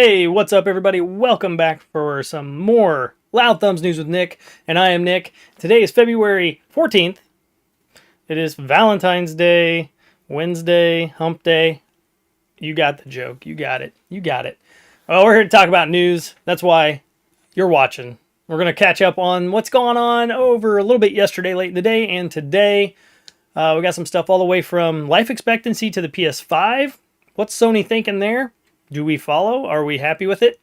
Hey, what's up, everybody? Welcome back for some more Loud Thumbs News with Nick, and I am Nick. Today is February 14th. It is Valentine's Day, Wednesday, Hump Day. You got the joke. You got it. You got it. Well, we're here to talk about news. That's why you're watching. We're going to catch up on what's going on over a little bit yesterday, late in the day, and today. We got some stuff all the way from life expectancy to the PS5. What's Sony thinking there? Do we follow? Are we happy with it?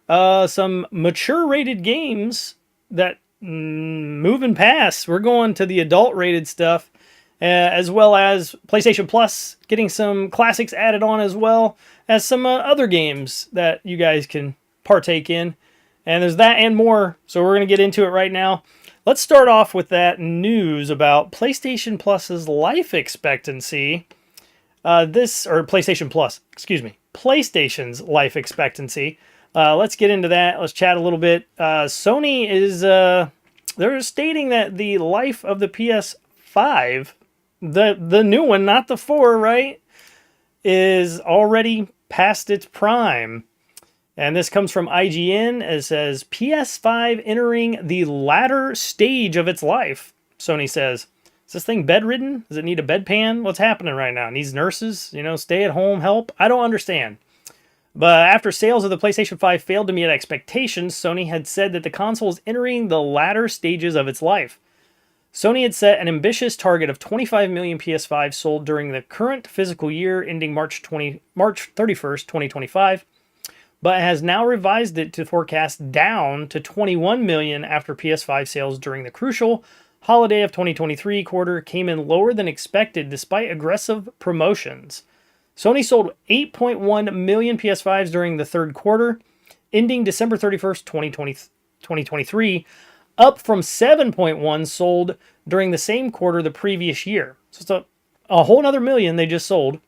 Some mature rated games that moving past. We're going to the adult rated stuff, as well as PlayStation Plus getting some classics added on, as well as some other games that you guys can partake in. And there's that and more. So we're going to get into it right now. Let's start off with that news about PlayStation Plus's life expectancy. PlayStation Plus, excuse me. PlayStation's life expectancy. Let's get into that. Let's chat a little bit. Sony is they're stating that the life of the PS5, the new one, not the 4, right, is already past its prime. And this comes from IGN. It says PS5 entering the latter stage of its life. Sony says, is this thing bedridden? Does it need a bedpan? What's happening right now? It needs nurses? Stay at home help? I don't understand. But after sales of the PlayStation 5 failed to meet expectations, Sony had said that the console is entering the latter stages of its life. Sony had set an ambitious target of 25 million PS5 sold during the current fiscal year ending March 31st, 2025, but has now revised it to forecast down to 21 million after PS5 sales during the crucial holiday of 2023 quarter came in lower than expected despite aggressive promotions. Sony sold 8.1 million PS5s during the third quarter, ending December 31st, 2023, up from 7.1 sold during the same quarter the previous year. So it's a whole other million they just sold.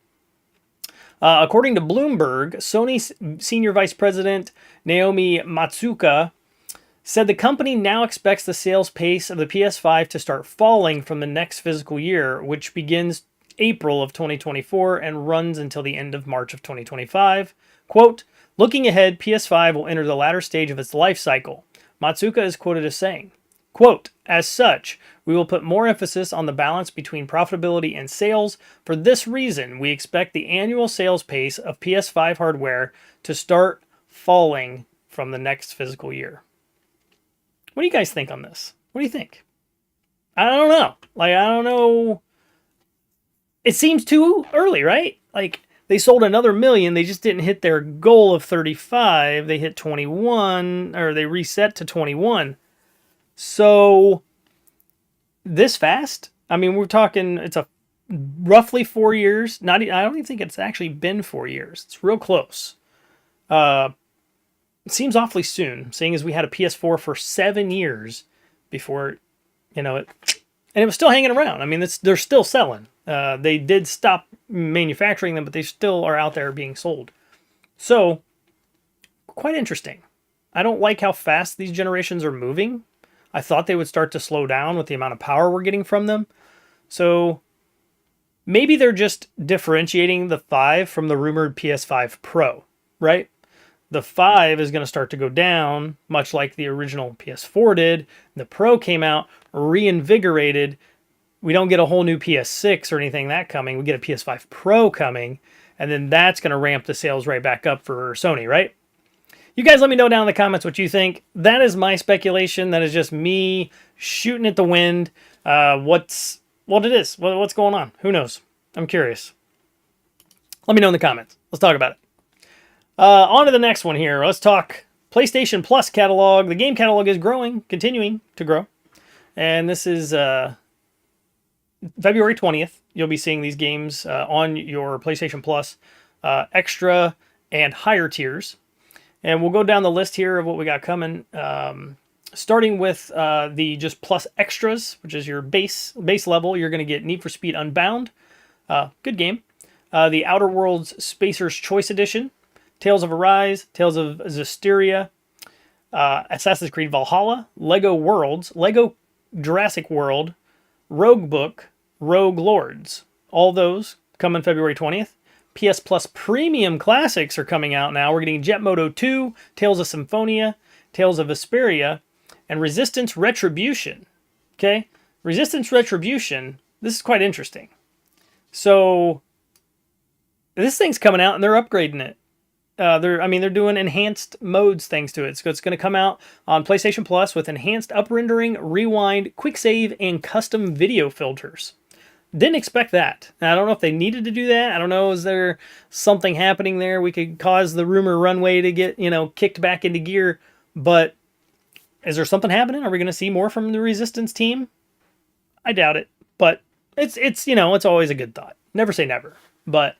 According to Bloomberg, Sony's Senior Vice President Naomi Matsuoka said the company now expects the sales pace of the PS5 to start falling from the next fiscal year, which begins April of 2024 and runs until the end of March of 2025. Quote, looking ahead, PS5 will enter the latter stage of its life cycle. Matsuoka is quoted as saying, quote, as such, we will put more emphasis on the balance between profitability and sales. For this reason, we expect the annual sales pace of PS5 hardware to start falling from the next fiscal year. What do you guys think on this? What do you think? I don't know. I don't know. It seems too early, right? They sold another million. They just didn't hit their goal of 35. They hit 21, or they reset to 21. So, this fast? I mean, we're talking, it's a roughly 4 years. I don't even think it's actually been 4 years. It's real close. It seems awfully soon, seeing as we had a PS4 for 7 years before, and it was still hanging around. I mean, they're still selling. They did stop manufacturing them, but they still are out there being sold. So, quite interesting. I don't like how fast these generations are moving. I thought they would start to slow down with the amount of power we're getting from them. So, maybe they're just differentiating the 5 from the rumored PS5 Pro, right? The 5 is going to start to go down, much like the original PS4 did. The Pro came out reinvigorated. We don't get a whole new PS6 or anything that coming. We get a PS5 Pro coming, and then that's going to ramp the sales right back up for Sony, right? You guys let me know down in the comments what you think. That is my speculation. That is just me shooting at the wind. What's going on? Who knows? I'm curious. Let me know in the comments. Let's talk about it. On to the next one here. Let's talk PlayStation Plus catalog. The game catalog is growing, continuing to grow. And this is February 20th. You'll be seeing these games on your PlayStation Plus extra and higher tiers. And we'll go down the list here of what we got coming. Starting with the just Plus Extras, which is your base level. You're going to get Need for Speed Unbound. Good game. The Outer Worlds Spacer's Choice Edition. Tales of Arise, Tales of Zestiria, Assassin's Creed Valhalla, Lego Worlds, Lego Jurassic World, Rogue Book, Rogue Lords. All those come on February 20th. PS Plus Premium Classics are coming out now. We're getting Jet Moto 2, Tales of Symphonia, Tales of Vesperia, and Resistance Retribution. Okay? Resistance Retribution, this is quite interesting. So, this thing's coming out and they're upgrading it. They're doing enhanced modes thanks to it. So it's going to come out on PlayStation Plus with enhanced up-rendering, rewind, quick save, and custom video filters. Didn't expect that. Now, I don't know if they needed to do that. I don't know, is there something happening there? We could cause the rumor runway to get, kicked back into gear. But is there something happening? Are we going to see more from the Resistance team? I doubt it. But it's always a good thought. Never say never. But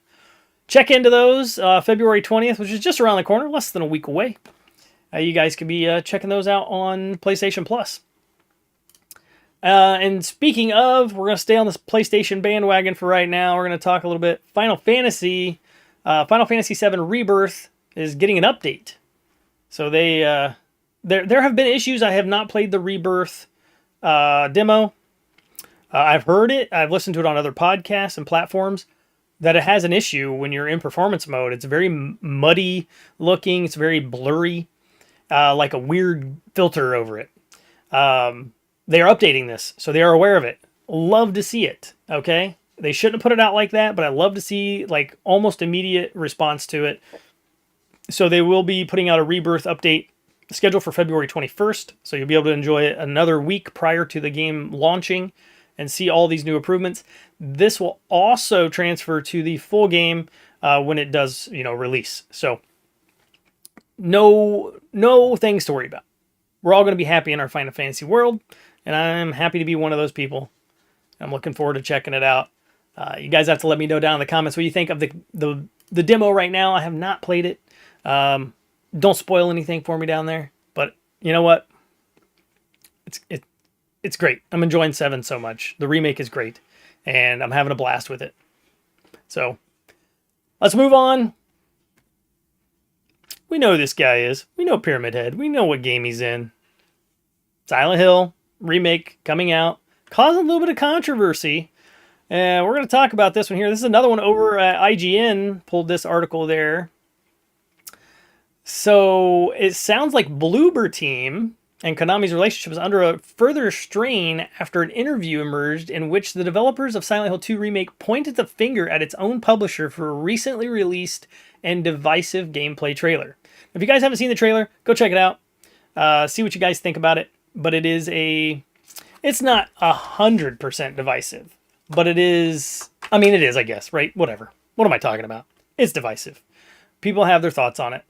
check into those February 20th, which is just around the corner, less than a week away. You guys could be checking those out on PlayStation Plus. And speaking of, we're going to stay on this PlayStation bandwagon for right now. We're going to talk a little bit. Final Fantasy VII Rebirth is getting an update. So there have been issues. I have not played the Rebirth demo. I've heard it. I've listened to it on other podcasts and platforms that it has an issue when you're in performance mode. It's very muddy looking. It's very blurry, like a weird filter over it. They are updating this, so they are aware of it. Love to see it, okay? They shouldn't have put it out like that, but I love to see like almost immediate response to it. So they will be putting out a Rebirth update scheduled for February 21st, so you'll be able to enjoy it another week prior to the game launching and see all these new improvements. This will also transfer to the full game when it does, release. So no things to worry about. We're all going to be happy in our Final Fantasy world, and I'm happy to be one of those people. I'm looking forward to checking it out. You guys have to let me know down in the comments what you think of the demo right now. I have not played it. Don't spoil anything for me down there. But you know what? It's great. I'm enjoying 7 so much. The remake is great, and I'm having a blast with it. So let's move on. We know who this guy is. We know Pyramid Head. We know what game he's in. Silent Hill remake coming out, causing a little bit of controversy. And we're going to talk about this one here. This is another one over at IGN. Pulled this article there. So it sounds like Bloober Team and Konami's relationship is under a further strain after an interview emerged in which the developers of Silent Hill 2 Remake pointed the finger at its own publisher for a recently released and divisive gameplay trailer. If you guys haven't seen the trailer, go check it out. See what you guys think about it. But it's not 100% divisive. But it is, it is, I guess, right? Whatever. What am I talking about? It's divisive. People have their thoughts on it.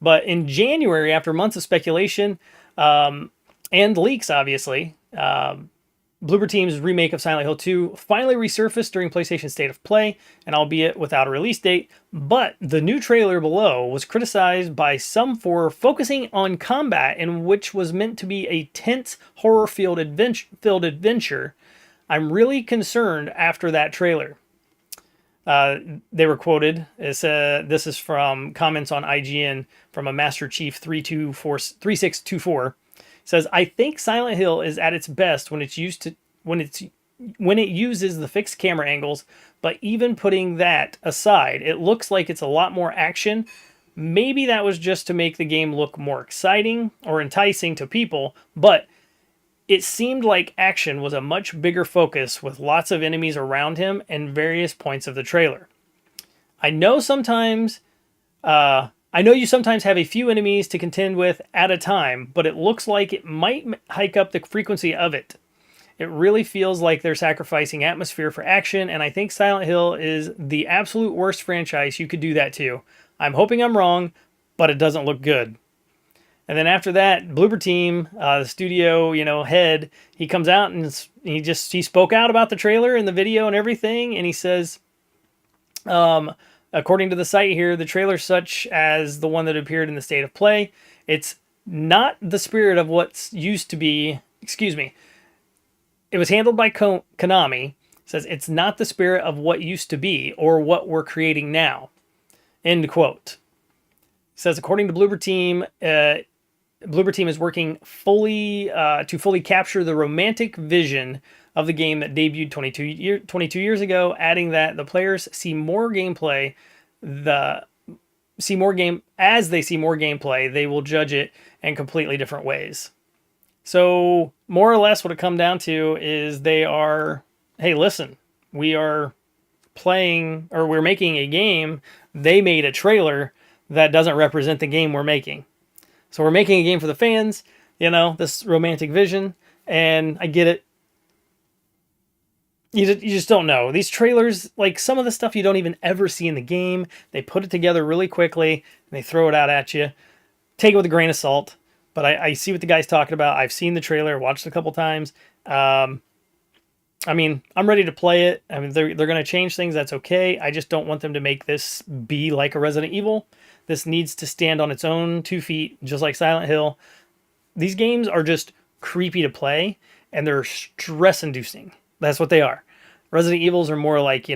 But in January, after months of speculation and leaks, obviously, Bloober Team's remake of Silent Hill 2 finally resurfaced during PlayStation State of Play, and albeit without a release date. But the new trailer below was criticized by some for focusing on combat, in which was meant to be a tense, horror-filled adventure. I'm really concerned after that trailer. They were quoted. This is from comments on IGN from a Master Chief 3624. Says, I think Silent Hill is at its best when it uses the fixed camera angles, but even putting that aside, it looks like it's a lot more action. Maybe that was just to make the game look more exciting or enticing to people, but it seemed like action was a much bigger focus with lots of enemies around him and various points of the trailer. I know you sometimes have a few enemies to contend with at a time, but it looks like it might hike up the frequency of it. It really feels like they're sacrificing atmosphere for action, and I think Silent Hill is the absolute worst franchise you could do that to. I'm hoping I'm wrong, but it doesn't look good. And then after that, Bloober Team, the studio, head, he comes out and he spoke out about the trailer and the video and everything, and he says, according to the site here, the trailer, such as the one that appeared in the State of Play, it's not the spirit of what's used to be. It was handled by Konami. It says it's not the spirit of what used to be or what we're creating now. End quote. It says according to Bloober Team, Bloober Team is working to fully capture the romantic vision of the game that debuted 22 years ago, adding that the players see more gameplay they see more gameplay, they will judge it in completely different ways. So more or less what it come down to is they are, hey, listen, we are playing, or we're making a game. They made a trailer that doesn't represent the game we're making. So we're making a game for the fans, this romantic vision, and I get it. You just don't know. These trailers, like some of the stuff you don't even ever see in the game, they put it together really quickly, and they throw it out at you. Take it with a grain of salt. But I see what the guy's talking about. I've seen the trailer, watched it a couple times. I'm ready to play it. I mean, they're going to change things. That's okay. I just don't want them to make this be like a Resident Evil. This needs to stand on its own 2 feet, just like Silent Hill. These games are just creepy to play, and they're stress-inducing. That's what they are. Resident Evils are more like,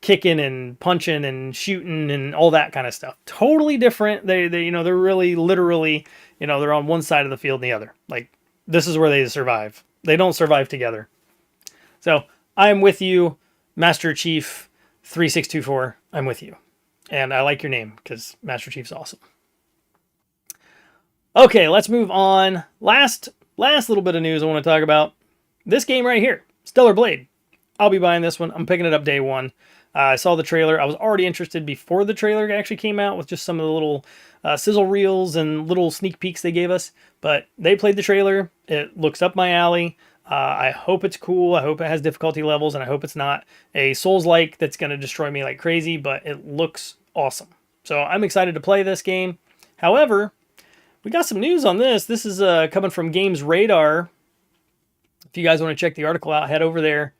kicking and punching and shooting and all that kind of stuff. Totally different. They're really literally, they're on one side of the field and the other. Like, this is where they survive. They don't survive together. So, I'm with you, Master Chief 3624. I'm with you. And I like your name because Master Chief's awesome. Okay, let's move on. Last little bit of news I want to talk about. This game right here, Stellar Blade. I'll be buying this one. I'm picking it up day one. I saw the trailer. I was already interested before the trailer actually came out with just some of the little sizzle reels and little sneak peeks they gave us. But they played the trailer. It looks up my alley. I hope it's cool. I hope it has difficulty levels, and I hope it's not a Souls-like that's going to destroy me like crazy, but it looks awesome. So I'm excited to play this game. However, we got some news on this. This is coming from Games Radar. If you guys want to check the article out, head over there.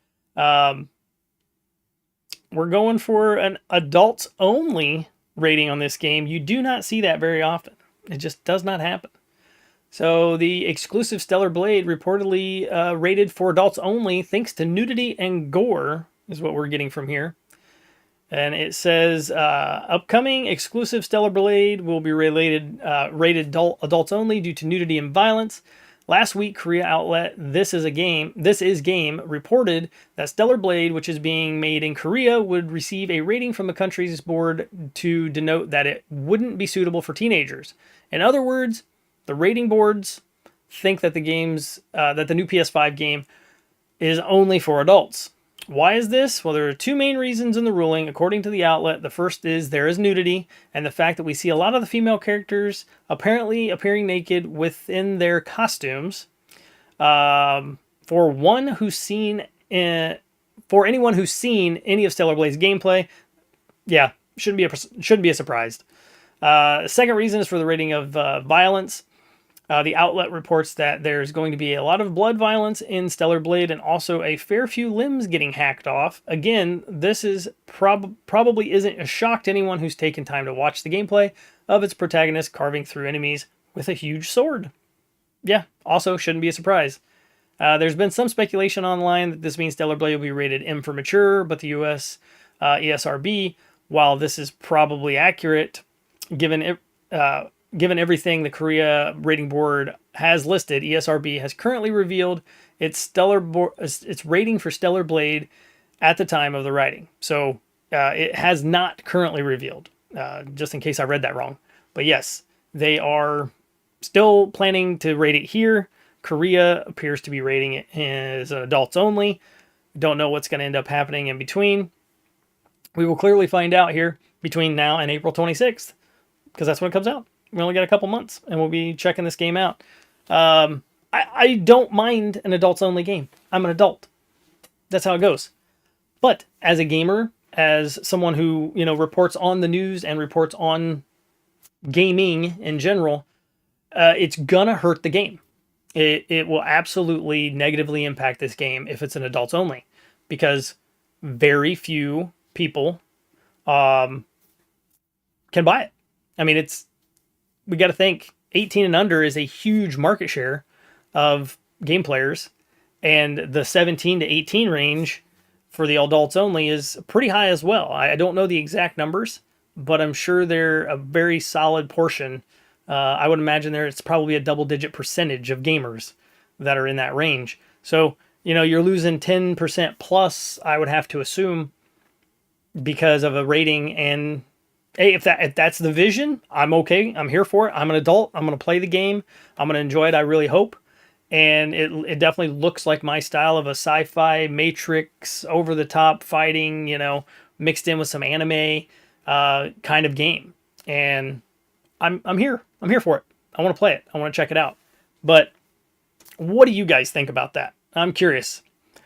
We're going for an adults-only rating on this game. You do not see that very often. It just does not happen. So the exclusive Stellar Blade reportedly rated for adults only thanks to nudity and gore is what we're getting from here. And it says, upcoming exclusive Stellar Blade will be rated adults only due to nudity and violence. Last week, Korea outlet This Is Game reported that Stellar Blade, which is being made in Korea, would receive a rating from the country's board to denote that it wouldn't be suitable for teenagers. In other words, the rating boards think that the new PS5 game is only for adults. Why is this? Well, there are two main reasons in the ruling, according to the outlet. The first is there is nudity, and the fact that we see a lot of the female characters apparently appearing naked within their costumes. For anyone who's seen any of Stellar Blade's gameplay, yeah, shouldn't be a surprise. Second reason is for the rating of violence. The outlet reports that there's going to be a lot of blood violence in Stellar Blade and also a fair few limbs getting hacked off. Again, this is probably isn't a shock to anyone who's taken time to watch the gameplay of its protagonist carving through enemies with a huge sword. Yeah, also shouldn't be a surprise. There's been some speculation online that this means Stellar Blade will be rated M for mature, but the US ESRB, while this is probably accurate, given everything the Korea rating board has listed, ESRB has currently revealed its rating for Stellar Blade at the time of the writing. So it has not currently revealed, just in case I read that wrong. But yes, they are still planning to rate it here. Korea appears to be rating it as adults only. Don't know what's going to end up happening in between. We will clearly find out here between now and April 26th, because that's when it comes out. We only got a couple months, and we'll be checking this game out. I don't mind an adults-only game. I'm an adult. That's how it goes. But as a gamer, as someone who reports on the news and reports on gaming in general, it's gonna hurt the game. It will absolutely negatively impact this game if it's an adults-only, because very few people can buy it. I mean, we got to think 18 and under is a huge market share of game players, and the 17 to 18 range for the adults only is pretty high as well. I don't know the exact numbers, but I'm sure they're a very solid portion. I would imagine it's probably a double-digit percentage of gamers that are in that range. So, you're losing 10% plus, I would have to assume, because of a rating and hey, if that's the vision, I'm okay. I'm here for it. I'm an adult. I'm going to play the game. I'm going to enjoy it. I really hope. And it definitely looks like my style of a sci-fi Matrix over the top fighting, mixed in with some anime kind of game. And I'm here. I'm here for it. I want to play it. I want to check it out. But what do you guys think about that? I'm curious.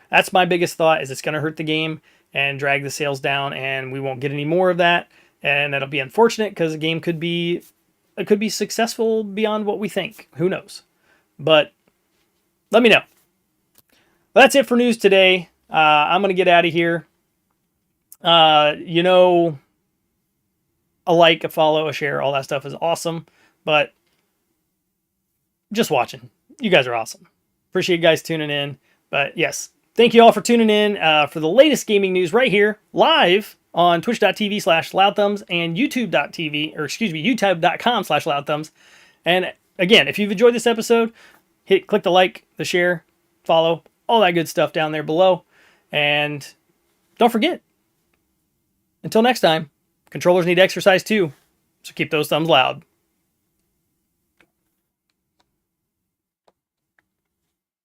That's my biggest thought, is it's going to hurt the game and drag the sales down, and we won't get any more of that. And that'll be unfortunate, because the game could be successful beyond what we think. Who knows? But let me know. That's it for news today. I'm going to get out of here. A like, a follow, a share, all that stuff is awesome. But just watching. You guys are awesome. Appreciate you guys tuning in. But yes, thank you all for tuning in for the latest gaming news right here, live on twitch.tv/loudthumbs and youtube.com/loudthumbs. And again, if you've enjoyed this episode, click the like, the share, follow, all that good stuff down there below. And don't forget, until next time, controllers need exercise too, so keep those thumbs loud.